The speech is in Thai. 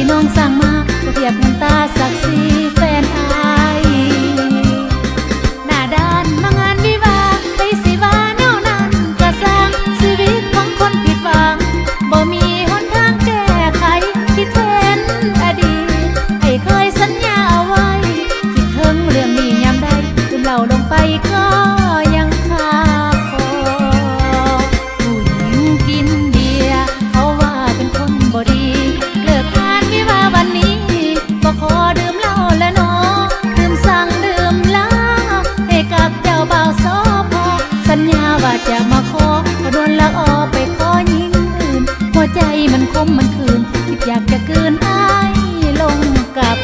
ที่น้องสร้างมาก็เทียบเงินตาศักดิ์ศรีแฟนอายหน้าด้านมางานวิวาไปสิว่าแนวนั้นก็สร้างชีวิตของคนผิดหวังบ่มีหนทางแก้ไขคิดเห็นอดีตให้เคยสัญญาเอาไว้คิดถึงเรื่องนี้ยามใดลืมเล่าลงไปก็ยังคาคอผู้หญิงกินเบียร์เขาว่าเป็นคนบ่ดีเลิกงานวิวาวันนี้บ่ขอดื่มเหล้าแล้วเนาะดื่มสั่งดื่มเหล้าให้กับเจ้าบ่าวสอพอสัญญาว่าจะมาขอพอโดนละออไปขอหญิงอื่นหัวใจมันคมมันคืนคิดอยากจะคืนอ้ายลงกับ